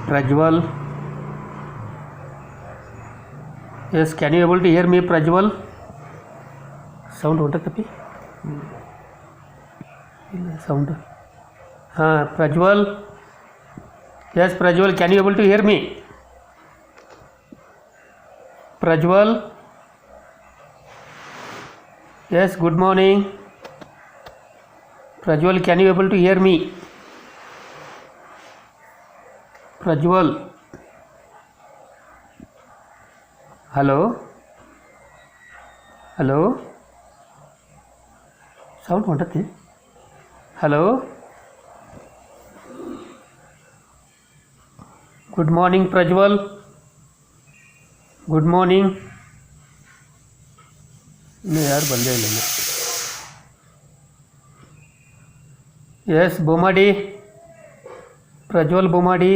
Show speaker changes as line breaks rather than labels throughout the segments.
Prajwal. Yes, can you able to hear me, Prajwal? Sound होता कभी? Sound. हाँ, Prajwal. Yes, Prajwal, can you able to hear me? Prajwal. Yes, good morning. Prajwal, can you able to hear me? Prajwal. Hello. Hello. Sound होता है? Hello. Good morning, Prajwal. Good morning. नहीं यार बंदे लेंगे. Yes, Bomadi. Prajwal Bomadi.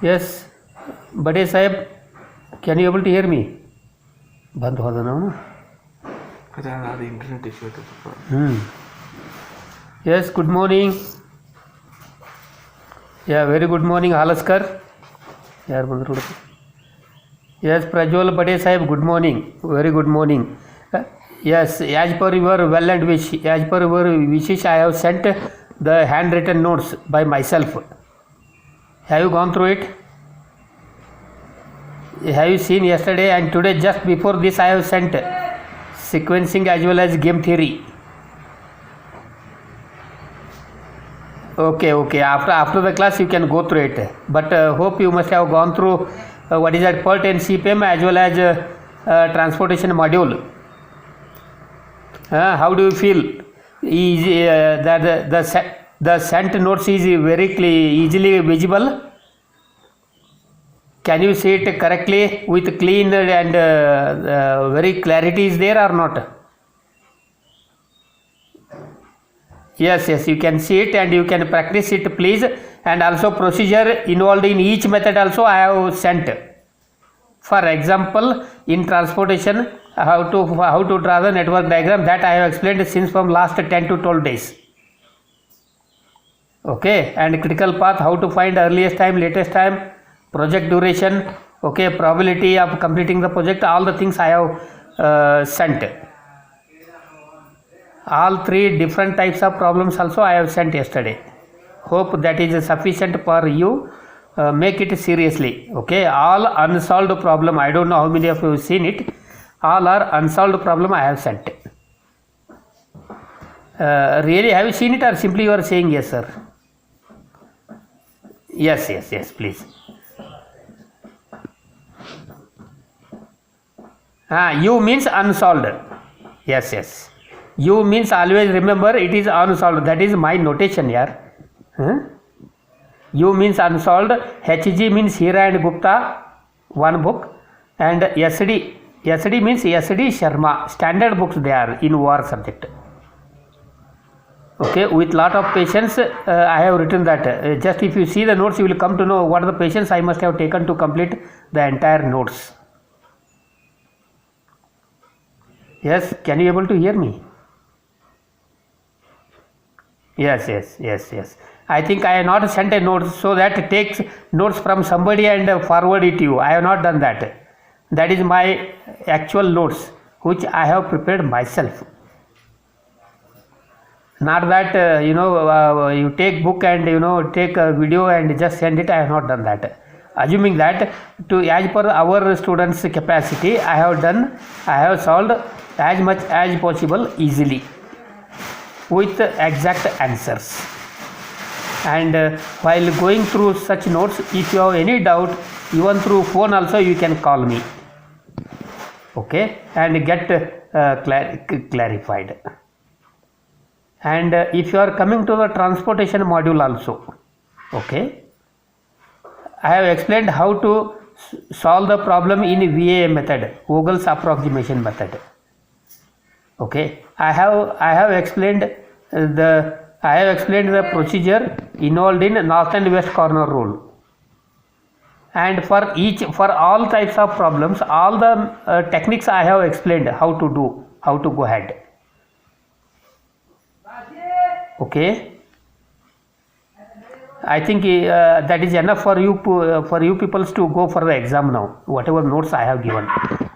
Yes, बड़े साहब, can you able to hear me? बंद हो जाना ना.
అది ఇంటర్నెట్ ఇష్యూ అవుతుంది.
Yes, good morning. Yeah, very good morning, Halaskar. यार बंद road. Yes, Prajwal Bade Sahib, good morning. Very good morning. Yes, as per your well and wish, as per your wishes, I have sent the handwritten notes by myself. Have you gone through it? Have you seen yesterday and today? Just before this, I have sent sequencing as well as game theory. Okay. After the class, you can go through it. But hope you must have gone through what is that PERT and CPM as well as transportation module. How do you feel? That the sent notes is very easily visible? Can you see it correctly with clean and very clarity is there or not? Yes, you can see it and you can practice it, please. And also procedure involved in each method also I have sent. For example, in transportation, how to draw the network diagram, that I have explained since from last 10 to 12 days. Okay, and critical path, how to find earliest time, latest time, project duration, okay, probability of completing the project, all the things I have sent. All three different types of problems also I have sent yesterday. Hope that is sufficient for you. Make it seriously. Okay, all unsolved problem, I don't know how many of you have seen it. All are unsolved problem I have sent. Really, have you seen it or simply you are saying yes, sir? Yes, please. You means unsolved. Yes. You means always remember it is unsolved. That is my notation here. U means unsolved. HG means Hira and Gupta, one book. And SD means SD Sharma. Standard books they are in OR subject. Okay, with lot of patience I have written that. Just if you see the notes, you will come to know what the patience I must have taken to complete the entire notes. Yes, can you able to hear me? Yes. I think I have not sent a note so that takes notes from somebody and forward it to you. I have not done that. That is my actual notes which I have prepared myself. Not that you take book and take a video and just send it. I have not done that. Assuming that as per our students' capacity, I have solved as much as possible easily with exact answers. And while going through such notes, if you have any doubt, even through phone also you can call me. Okay, and get clarified. And if you are coming to the transportation module also, okay, I have explained how to solve the problem in VAA method, Vogel's approximation method. Okay, I have explained the procedure involved in north and west corner rule. And for all types of problems, all the techniques I have explained how to go ahead. Okay. I think that is enough for you peoples to go for the exam now, whatever notes I have given.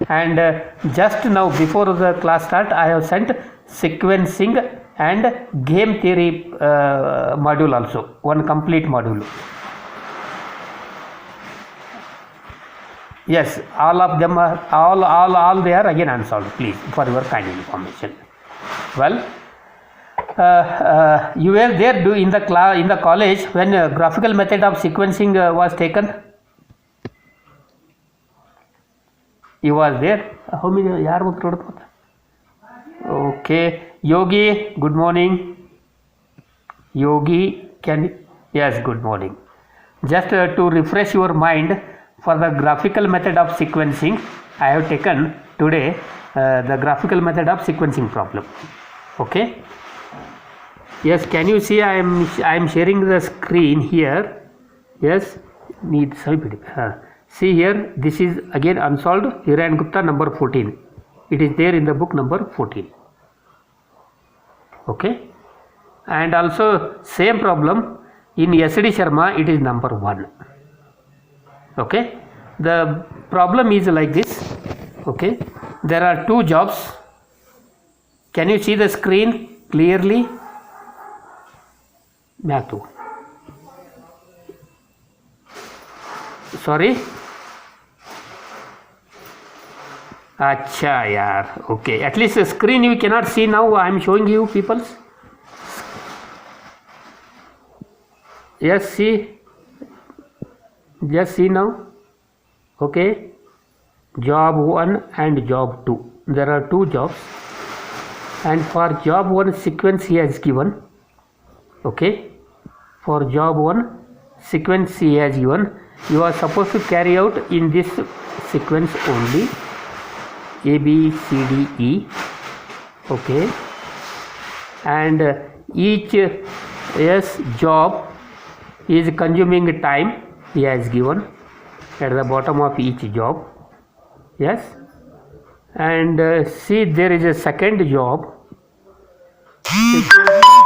And just now before the class start, I have sent sequencing and game theory module also, one complete module. Yes, all of them are all they are again unsolved, please, for your kind information. Well, you were there in the college when graphical method of sequencing was taken. You was there. How many yaar bolt? Okay, Yogi, good morning. Yogi, yes, good morning. Just to refresh your mind, for the graphical method of sequencing, I have taken today the graphical method of sequencing problem. Okay. Yes, can you see I am sharing the screen here? Yes, see here, this is again unsolved, Hiran Gupta number 14. It is there in the book number 14. Okay, and also same problem in SD Sharma, it is number 1. Okay, the problem is like this. Okay, there are 2 jobs. Can you see the screen clearly? Sorry. Acha yaar. Okay, at least the screen you cannot see now. I am showing you people. Yes, see. Just see now. Okay, job 1 and job 2. There are 2 jobs, and for job 1 sequence he has given. Okay, for job 1 sequence he has given. You are supposed to carry out in this sequence only A, B, C, D, E. Okay, and each job is consuming time he has given at the bottom of each job. Yes, and see, there is a second job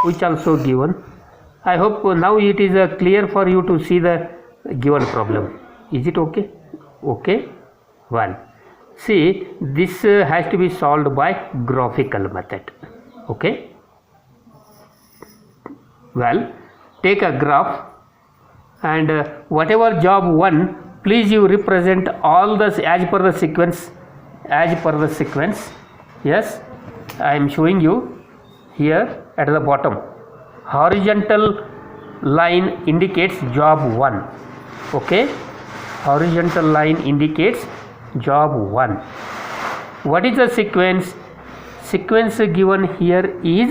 which also given. I hope now it is clear for you to see the given problem. Is it okay? Okay. Well, see, this has to be solved by graphical method. Okay. Well, take a graph, and whatever job 1, please you represent all this as per the sequence. Yes, I am showing you here at the bottom. Horizontal line indicates job 1. Okay, horizontal line indicates job 1. What is the sequence? Sequence given here is,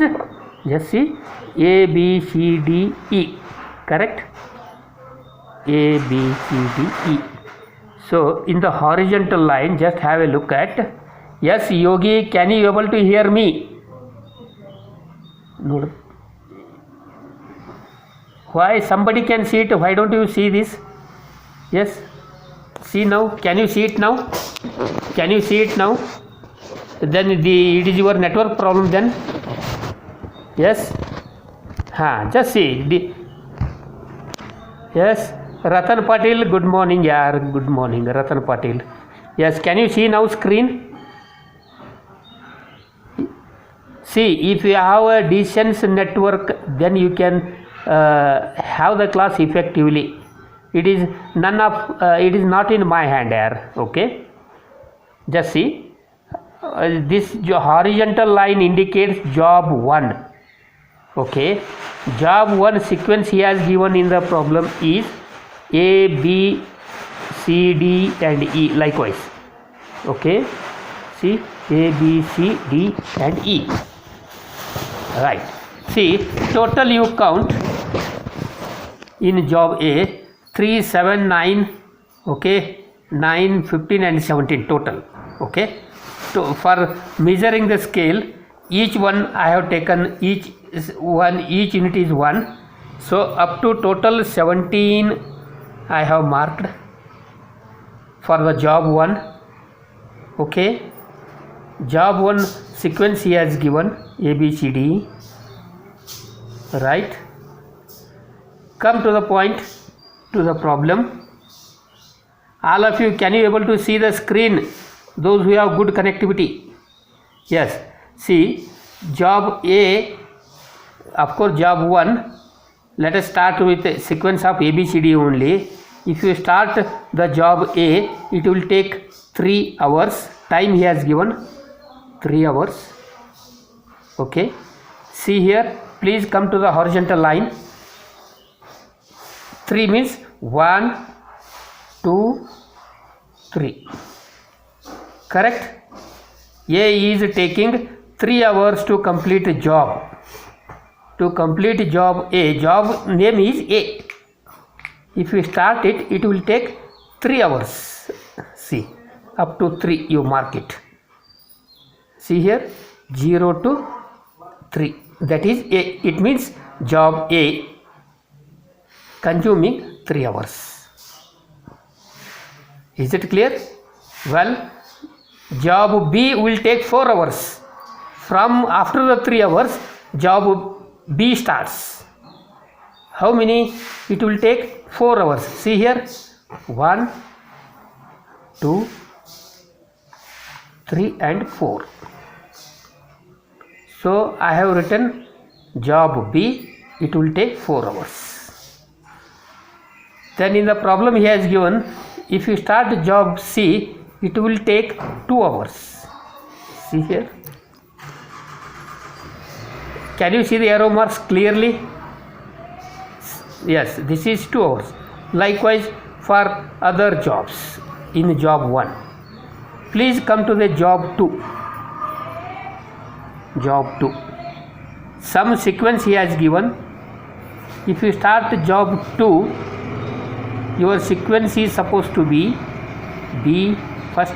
just see, A, B, C, D, E. Correct? A, B, C, D, E. So in the horizontal line, just have a look at. Yes, Yogi, can you able to hear me? No. Why somebody can see it? Why don't you see this? Yes, see now. Can you see it now? Can you see it now? Then it is your network problem then. Yes. Just see. Yes, Ratan Patil, good morning, yaar. Good morning, Ratan Patil. Yes, can you see now screen? See, if you have a decent network, then you can have the class effectively. It is not in my hand here. Okay, just see, this horizontal line indicates job 1. Okay, job 1 sequence he has given in the problem is A, B, C, D and E likewise. Okay, see, A, B, C, D and E. Right, see, total you count in job A 3, 7, 9, okay, 9, 15 and 17 total. Okay, so for measuring the scale, each one I have taken each unit is 1, so up to total 17 I have marked for the job 1. Okay, job 1 sequence he has given A, B, C, D, right, come to the point, to the problem. All of you, can you able to see the screen, those who have good connectivity? Yes, see, job A, of course job 1, let us start with a sequence of ABCD only. If you start the job A, it will take 3 hours. Time he has given 3 hours. Okay, see here, please come to the horizontal line. 3 means 1, 2, 3. Correct? A is taking 3 hours to complete a job. To complete job A, job name is A. If you start it, it will take 3 hours. See, up to 3 you mark it. See here, 0 to 3. That is A. It means job A consuming 3 hours. Is it clear? Well, job B will take 4 hours. From after the 3 hours, job B starts. How many? It will take 4 hours. See here, 1, 2, 3 and 4. So I have written job B, it will take 4 hours. Then in the problem he has given, if you start job C, it will take 2 hours. See here. Can you see the arrow marks clearly? Yes, this is 2 hours. Likewise for other jobs in job 1. Please come to the job 2. Job 2. Some sequence he has given. If you start job 2, your sequence is supposed to be B first,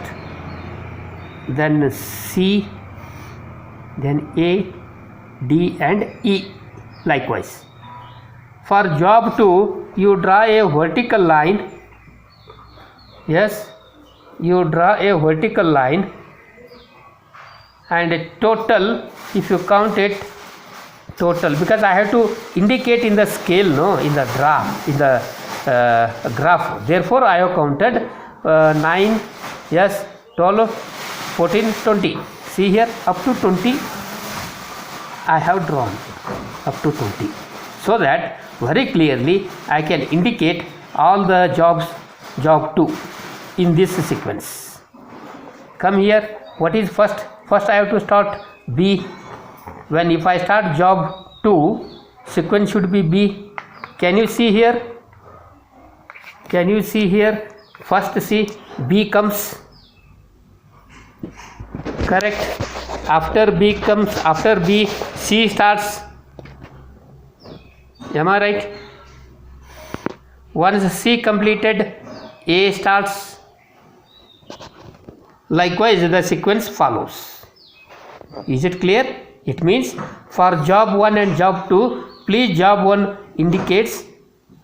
then C, then A, D and E. Likewise. For job 2, you draw a vertical line. Yes, you draw a vertical line, and total, if you count it, total, because I have to indicate in the scale, no, in the graph, in the graph. Therefore, I have counted 9, yes, 12, 14, 20. See here, up to 20 I have drawn, up to 20, so that very clearly I can indicate all the jobs, job 2 in this sequence. Come here, what is first? First I have to start B. When if I start job 2, sequence should be B. Can you see here? Can you see here? First see, B comes. Correct. After B comes, after B, C starts. Am I right? Once C completed, A starts. Likewise, the sequence follows. Is it clear? It means for job 1 and job 2, please job 1 indicates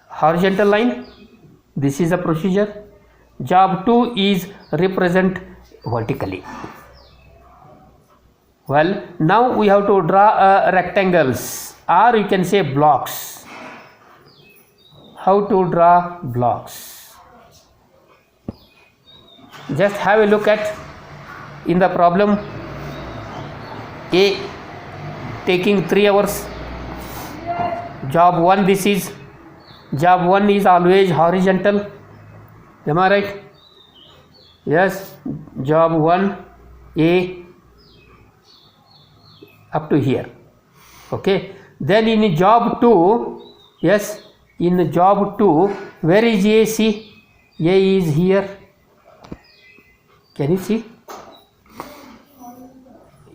horizontal line. This is the procedure. Job 2 is represent vertically. Well, now we have to draw rectangles, or you can say blocks. How to draw blocks? Just have a look at in the problem. A taking 3 hours. Job 1, this is job 1 is always horizontal. Am I right? Yes, job 1 A up to here. Okay, then in job 2, yes, in job 2, where is A? See, A is here. Can you see?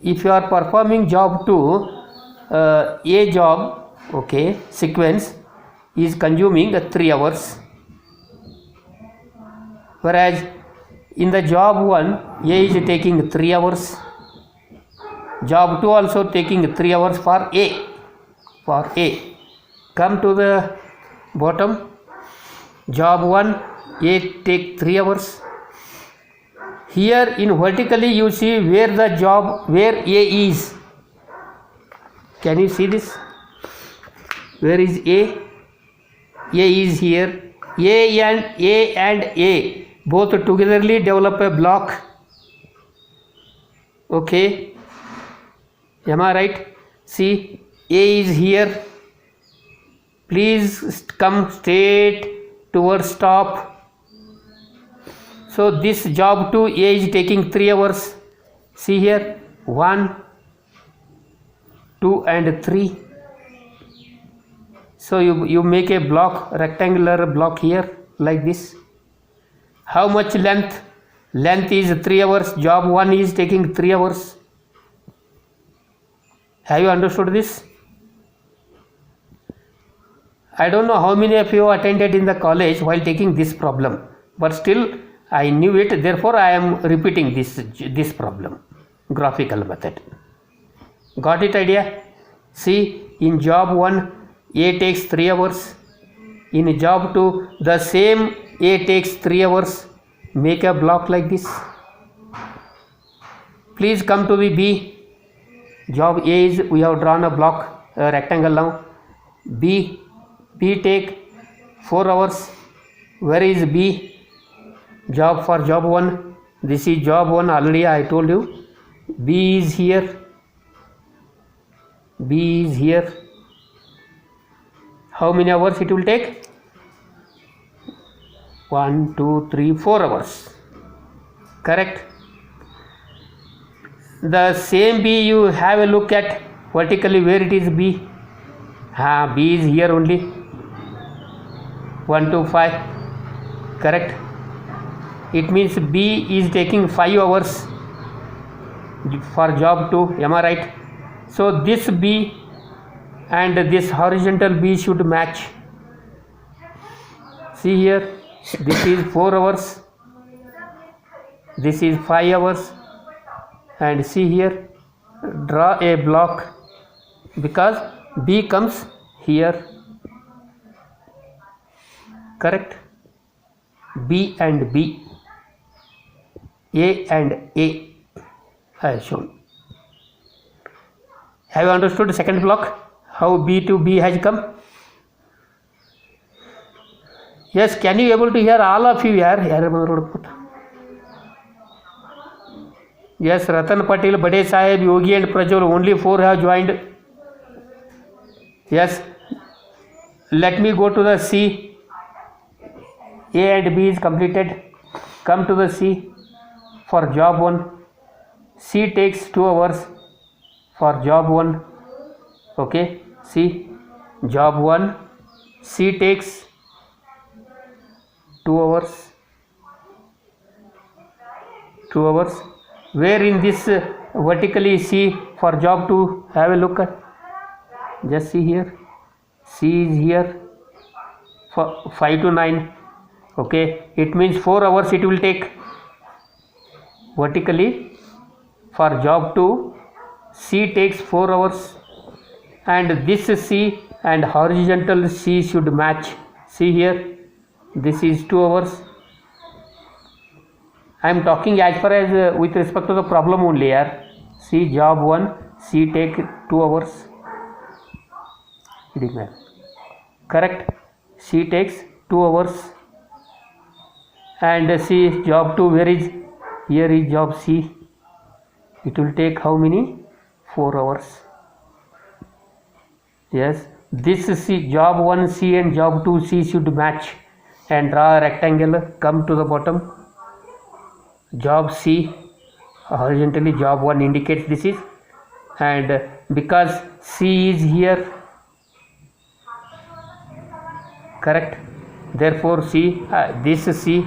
If you are performing job 2, A job, okay, sequence is consuming 3 hours, whereas in the job 1, A is taking 3 hours. Job 2 also taking 3 hours for A. For A. Come to the bottom. Job 1, A take 3 hours. Here in vertically you see where the job, where A is. Can you see this? Where is A? A is here. A and A both togetherly develop a block. Okay, am I right? See, A is here. Please come straight towards top. So this job 2 A is taking 3 hours. See here, 1, 2 and 3. So you make a block, rectangular block here like this. How much length? Length is 3 hours. Job 1 is taking 3 hours. Have you understood this? I don't know how many of you attended in the college while taking this problem, but still I knew it, therefore I am repeating this problem, graphical method. Got it idea? See, in job 1 A takes 3 hours. In job 2 the same A takes 3 hours. Make a block like this. Please come to the B. Job A is, we have drawn a block, a rectangle now. B take 4 hours. Where is B? For job 1. This is job 1, already I told you. B is here. B is here. How many hours it will take? 1, 2, 3, 4 hours. Correct. The same B, you have a look at vertically where it is B. B is here only. 1, 2, 5. Correct. It means B is taking 5 hours for job 2. Am I right? So this B and this horizontal B should match. See here, this is 4 hours, this is 5 hours, and see here, draw a block because B comes here. Correct. B and B, A and A I have shown. Have you understood the second block? How B to B has come? Yes, can you able to hear all of you here? Yes, Ratan Patil, Bade Sahib, Yogi and Prajwal, only 4 have joined. Yes, let me go to the C. A and B is completed. Come to the C for job 1. C takes 2 hours for job 1. Okay, see, job 1, C takes 2 hours. 2 hours. Where in this vertically C for job 2? Have a look at. Just see here. C is here for 5 to 9. Okay, it means 4 hours it will take vertically for job 2. C takes 4 hours, and this C and horizontal C should match. See here, this is 2 hours. I am talking as far as with respect to the problem only here. See, job 1, C take 2 hours. Correct. C takes 2 hours. And see, job 2, where is? Here is job C. It will take how many? 4 hours. Yes, this C, job 1 C and job 2 C should match, and draw a rectangle. Come to the bottom. Job C horizontally, job 1 indicates this is, and because C is here, correct, therefore C, this C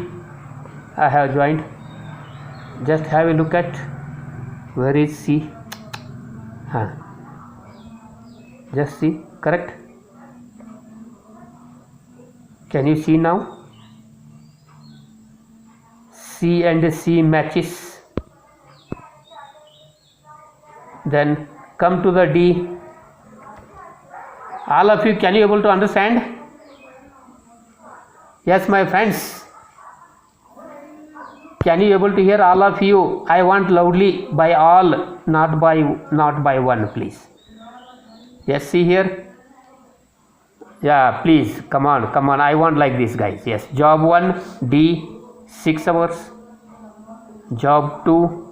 I have joined. Just have a look at where is C. Just see, correct. Can you see now? C and C matches. Then come to the D. All of you, can you able to understand? Yes, my friends. Can you able to hear, all of you? I want loudly by all, not by one, please. Yes, see here. Yeah, please, come on, I want like this, guys. Yes, job 1 D 6 hours, job 2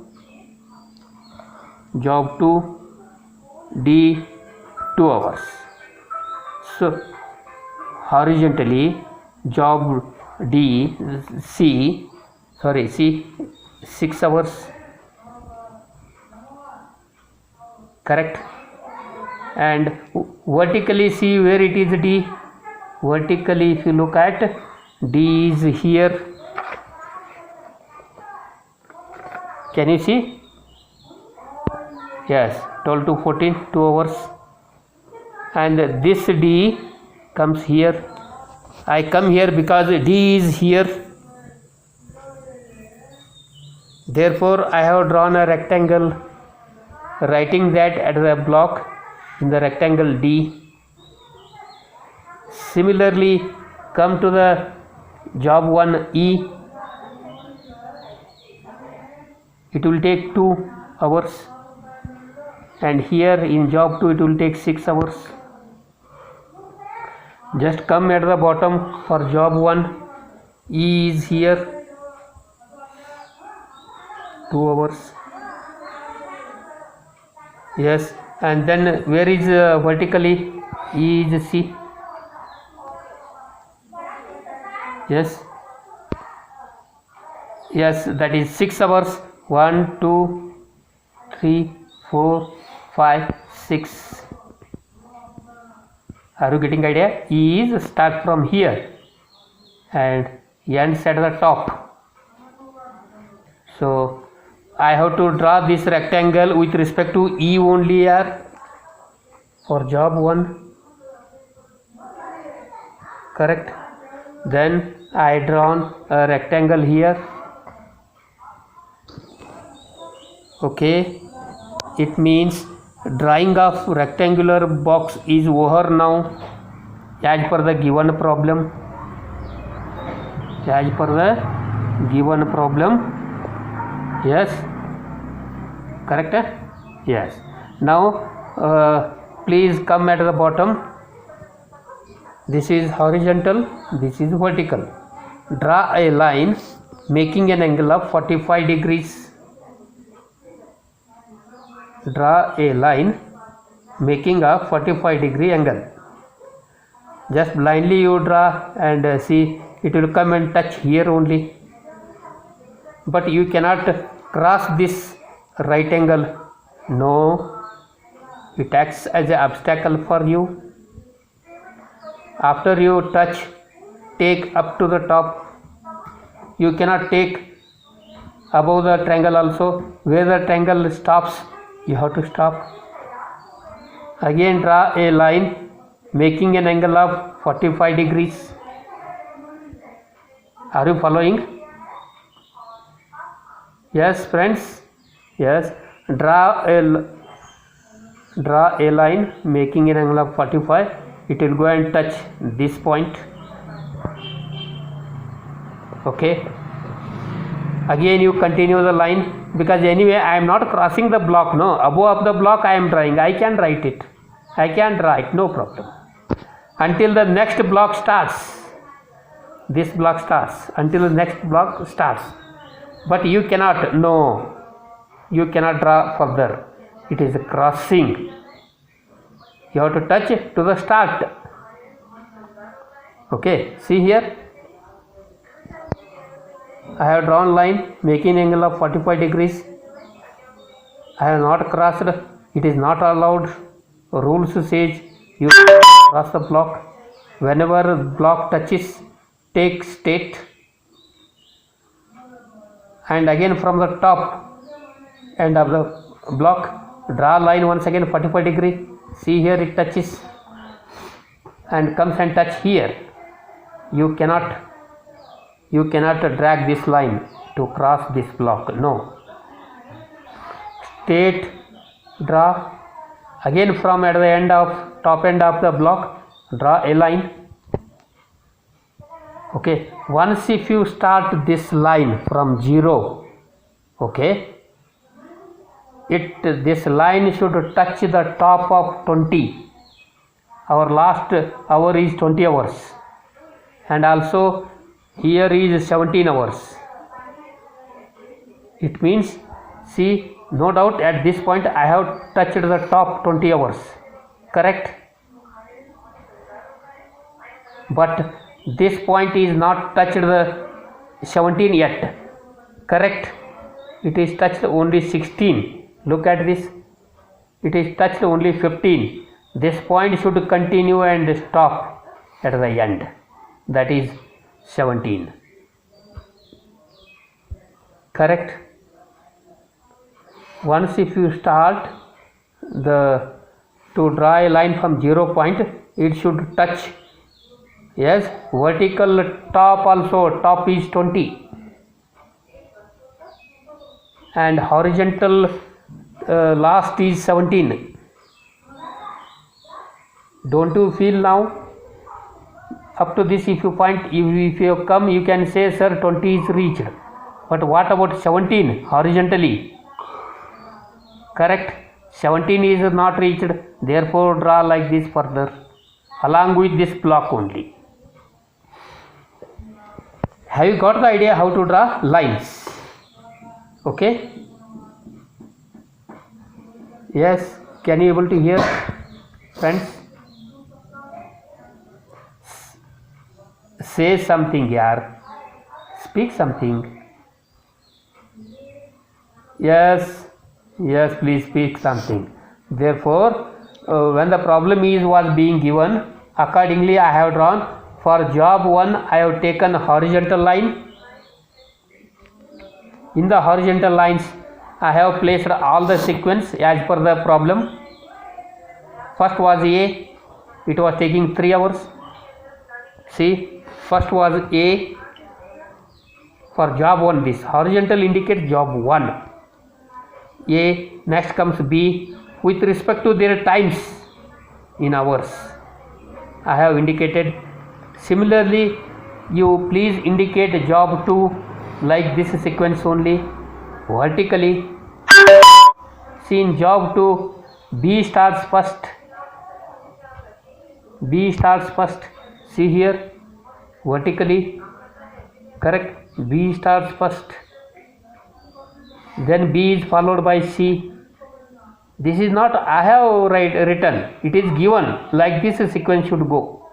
D 2 hours. So horizontally job C 6 hours, correct, and vertically see where it is D. Vertically, if you look at, D is here. Can you see? Yes, 12 to 14, 2 hours, and this D comes here. I come here because D is here, therefore I have drawn a rectangle writing that at the block in the rectangle D. Similarly, come to the job 1 E. It will take 2 hours, and here in job 2 it will take 6 hours. Just come at the bottom for job 1. E is here, 2 hours. Yes, and then where is vertically? E is C. Yes, that is 6 hours. 1 2 3 4 5 6. Are you getting idea? E is start from here and ends at the top. So I have to draw this rectangle with respect to E only here for job 1, correct. Then I drawn a rectangle here. Okay, it means drawing of rectangular box is over now, as per the given problem. Yes, correct. Yes, now please come at the bottom. This is horizontal, this is vertical. Draw a line making an angle of 45 degrees. Draw a line making a 45 degree angle. Just blindly you draw and see, it will come and touch here only, but you cannot cross this right angle. No, it acts as an obstacle for you. After you touch, take up to the top. You cannot take above the triangle also. Where the triangle stops, you have to stop. Again draw a line making an angle of 45 degrees. Are you following? Yes, friends. Yes, draw a line making an angle of 45. It will go and touch this point. Okay, again you continue the line, because anyway I am not crossing the block. No, above the block I am drawing. I can write it, I can draw it, no problem, until the next block starts. This block starts until the next block starts, but you cannot, no, you cannot draw further. It is a crossing. You have to touch to the start. Okay, see here, I have drawn line making angle of 45 degrees. I have not crossed. It is not allowed. Rules says you cross the block. Whenever block touches, take straight, and again from the top end of the block draw line once again 45 degree. See here, it touches and comes and touch here. You cannot drag this line to cross this block. No, straight draw. Again from at the end of top end of the block draw a line. Okay, once if you start this line from 0, okay, this line should touch the top of 20. our last hour is 20 hours, and also here is 17 hours. It means, see, no doubt at this point I have touched the top 20 hours, correct? But this point is not touched the 17 yet, correct? It is touched only 16. Look at this. It is touched only 15. This point should continue and stop at the end. That is 17. Correct? Once if you start to draw a line from 0 point, it should touch, yes, vertical top also, top is 20. And horizontal last is 17. Don't you feel now? Up to this, if you point, if you come, you can say, sir, 20 is reached. But what about 17 horizontally? Correct? 17 is not reached. Therefore, draw like this further, along with this block only. Have you got the idea how to draw lines? Okay? Yes, can you able to hear, friends? Say something, yaar. Speak something. Yes, please speak something. Therefore, when the problem was being given, accordingly I have drawn. For job 1, I have taken horizontal line. In the horizontal lines, I have placed all the sequence as per the problem. First was A, it was taking 3 hours. See, first was A. For job 1, this horizontal indicates job 1. A, next comes B. With respect to their times in hours, I have indicated. Similarly, you please indicate job 2 like this sequence only, vertically. See, in job 2, B starts first. See here, vertically, correct? B starts first. Then B is followed by C. This is not I have written, it is given like this sequence should go.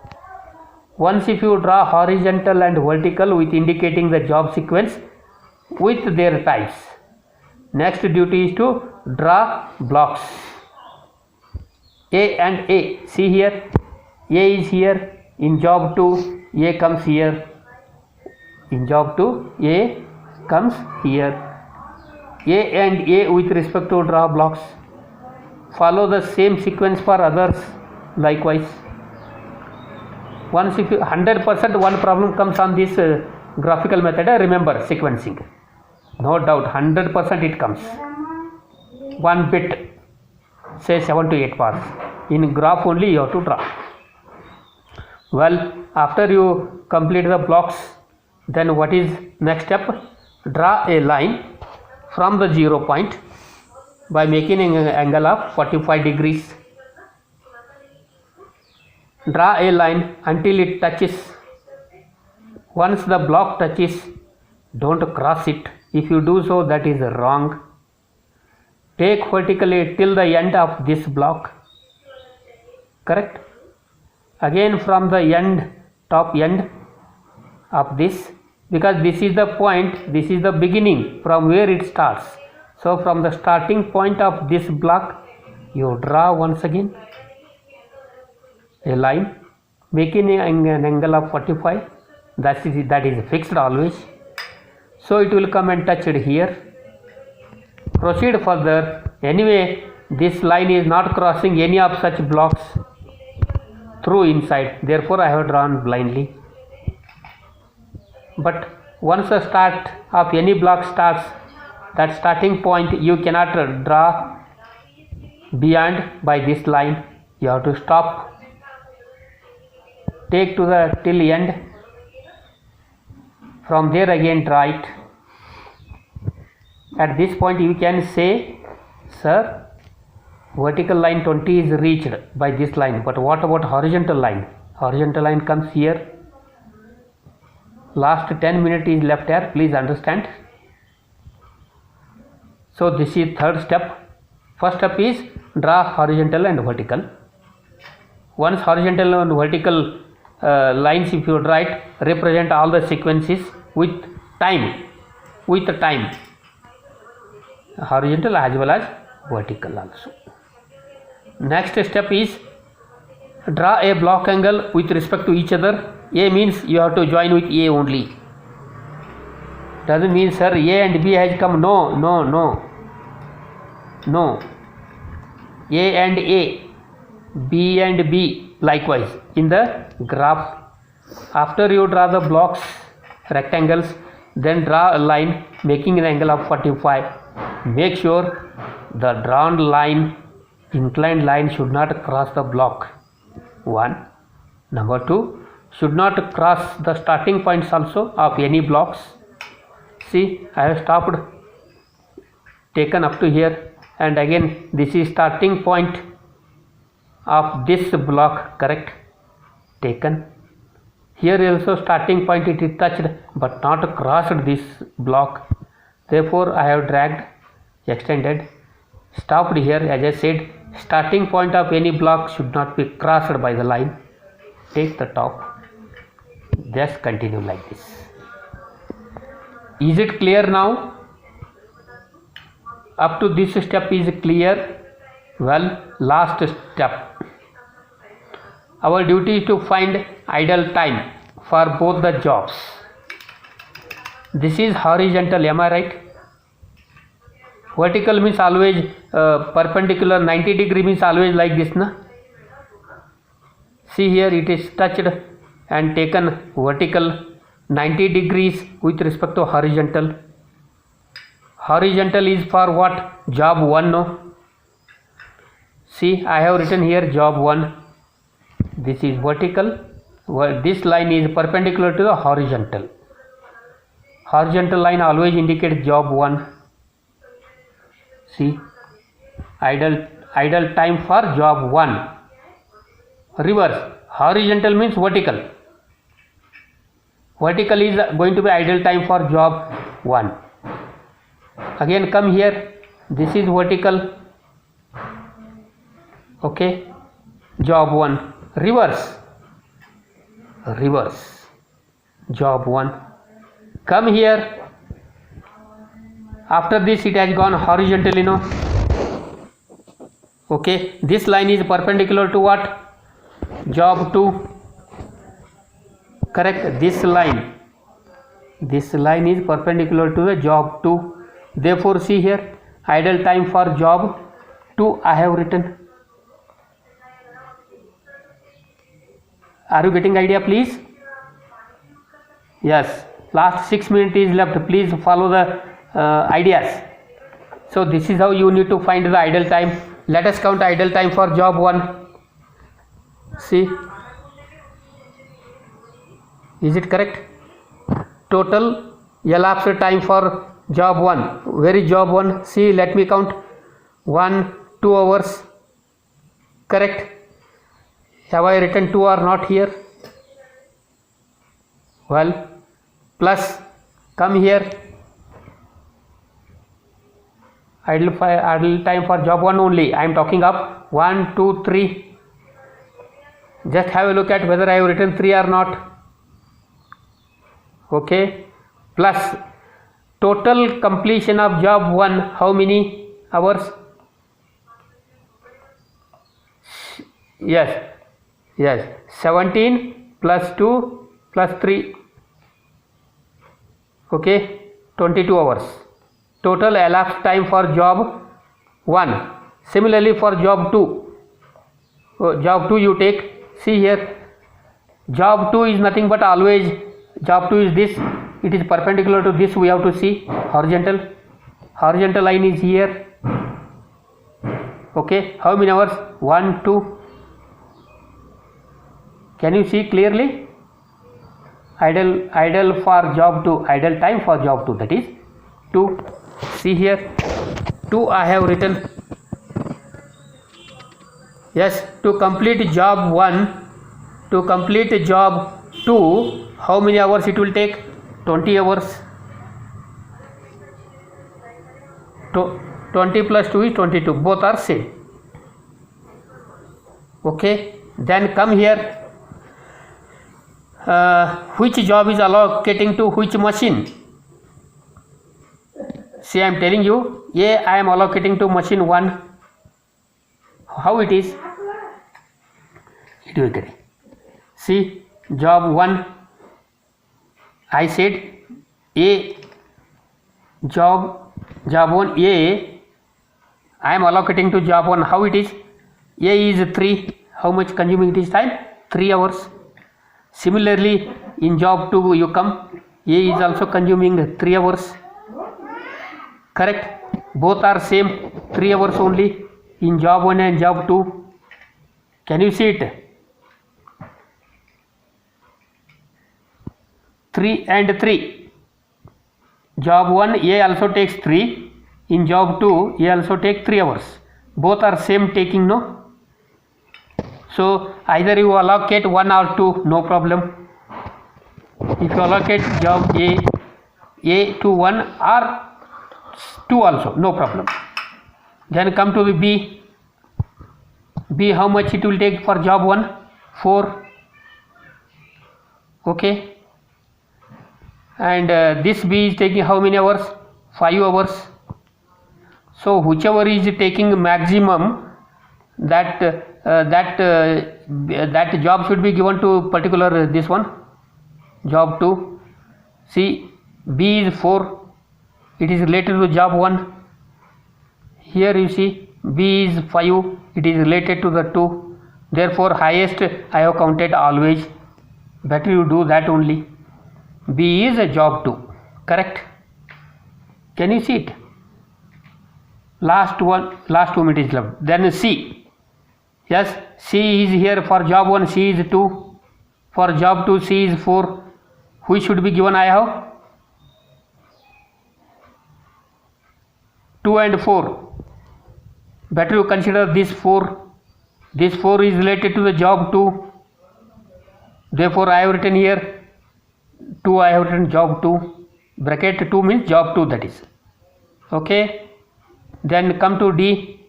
Once if you draw horizontal and vertical with indicating the job sequence with their types, next duty is to draw blocks. A and A, see here, A is here, in job 2 A comes here, in job 2 A comes here. A and A with respect to draw blocks. Follow the same sequence for others likewise. Once if you 100% one problem comes on this graphical method, remember sequencing. No doubt 100% it comes. One bit, say 7 to 8 parts. In graph only you have to draw. Well, after you complete the blocks, then what is next step? Draw a line from the 0 point by making an angle of 45 degrees. Draw a line until it touches. Once the block touches, don't cross it. If you do so, that is wrong. Take vertically till the end of this block. Correct? Again from the end, top end of this, because this is the point, this is the beginning from where it starts. So from the starting point of this block, you draw once again a line making an angle of 45. That is fixed always. So it will come and touch it here. Proceed further. Anyway, this line is not crossing any of such blocks through inside. Therefore, I have drawn blindly. But once the start of any block starts, that starting point you cannot draw beyond by this line. You have to stop. Take to the till end. From there again draw it. At this point you can say, sir, vertical line 20 is reached by this line, but what about horizontal line? Horizontal line comes here. Last 10 minutes is left here, please understand. So this is third step. First step is draw horizontal and vertical. Once horizontal and vertical lines if you draw it, represent all the sequences with time, horizontal as well as vertical also. Next step is draw a block angle with respect to each other. A means you have to join with A only. Doesn't mean sir A and B has come. No. A and A, B and B likewise in the graph. After you draw the blocks, rectangles, then draw a line making an angle of 45. Make sure the drawn line, inclined line, should not cross the block. 1. Number 2, should not cross the starting points also of any blocks. See, I have stopped, taken up to here, and again this is starting point of this block, correct, taken. Here also starting point it is touched but not crossed this block. Therefore I have dragged, extended, stopped here. As I said, starting point of any block should not be crossed by the line. Take the top, just continue like this. Is it clear now? Up to this step is clear? Well, last step. Our duty is to find idle time for both the jobs. This is horizontal, am I right? Vertical means always perpendicular, 90 degree means always like this, na? See here it is touched and taken vertical 90 degrees with respect to horizontal. Horizontal is for what? Job 1, no? See, I have written here job 1. This is vertical. This line is perpendicular to the horizontal. Horizontal line always indicates job 1. See, idle time for job 1. Reverse. Horizontal means vertical. Vertical is going to be idle time for job 1. Again come here. This is vertical. Okay. Job 1. Reverse. Job 1. Come here. After this it has gone horizontally, no? Okay. This line is perpendicular to what? Job 2. Correct. This line is perpendicular to the job 2. Therefore see here, idle time for job 2 I have written. Are you getting idea, please? Yes. Last 6 minutes is left. Please follow the ideas. So this is how you need to find the idle time. Let us count idle time for job 1. See, is it correct? Total elapsed time for job 1. Where is job 1? See, let me count. 1, 2 hours. Correct. Have I written 2 or not here? Well, plus come here. Idle time for job 1 only. I am talking of 1, 2, 3. Just have a look at whether I have written 3 or not. Okay. Plus total completion of job 1. How many hours? Yes. 17 plus 2 plus 3. Okay. 22 hours. Total elapsed time for job 1. Similarly for job 2. Job 2 you take. See here. Job 2 is nothing but always. Job 2 is this. It is perpendicular to this. We have to see horizontal. Horizontal line is here. Okay. How many hours? 1, 2. Can you see clearly? Idle for job 2. Idle time for job 2. That is 2. See here. 2 I have written. Yes, to complete job 1, to complete job 2, how many hours it will take? 20 hours. 20 plus 2 is 22. Both are same. Okay, then come here. Which job is allocating to which machine? See, I am telling you, A I am allocating to machine 1. How it is? See, job 1, I said A, job 1 A, I am allocating to job 1. How it is? A is 3. How much consuming it is time? 3 hours. Similarly, in job 2 you come, A is also consuming 3 hours. Correct? Both are same, 3 hours only in job 1 and job 2. Can you see it? 3 and 3. Job 1 A also takes 3. In job 2 A also take 3 hours. Both are same taking, no? So either you allocate 1 or 2, no problem. If you allocate job A to 1 or 2 also, no problem. Then come to the B. B, how much it will take for job 1? 4. Okay. And this B is taking how many hours? 5 hours. So whichever is taking maximum, that job should be given to particular this one, job 2. See, B is 4, it is related to job 1. Here you see B is 5, it is related to the 2. Therefore highest I have counted always. Better you do that only. B is a job 2. Correct? Can you see it? Last 2 minutes left. Then C. Yes, C is here for job 1, C is 2. For job 2, C is 4. Which should be given? I have 2 and 4. Better you consider this 4. This 4 is related to the job 2. Therefore I have written here 2, I have written job 2. Bracket 2 means job 2, that is. Okay. Then come to D.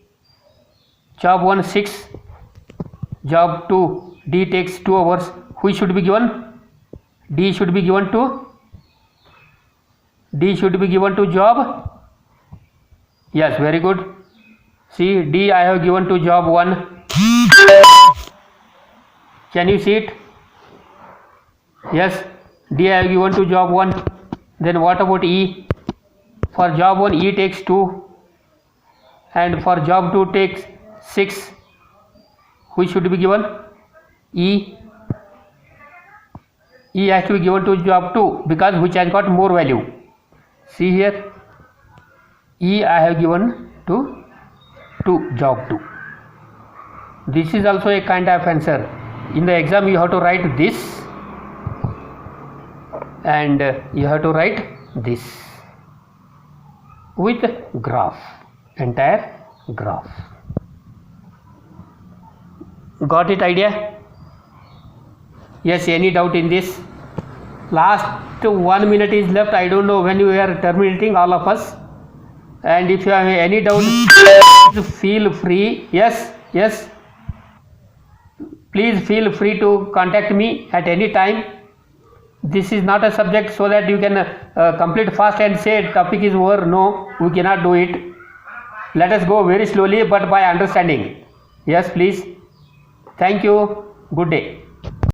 Job 1 6. Job 2 D takes 2 hours. Which should be given? D should be given to job. Yes, very good. See, D I have given to job 1. Can you see it? Yes, D I have given to job 1. Then what about E? For job 1 E takes 2 and for job 2 takes 6. Which should be given? E. E has to be given to job 2 because which has got more value. See here, E I have given to job 2. This is also a kind of answer. In the exam you have to write this and you have to write this with graph, entire graph. Got it idea? Yes, any doubt in this? Last 1 minute is left. I don't know when you are terminating, all of us. And if you have any doubt, feel free. Yes. Please feel free to contact me at any time. This is not a subject so that you can complete fast and say topic is over. No, we cannot do it. Let us go very slowly but by understanding. Yes, please. Thank you. Good day.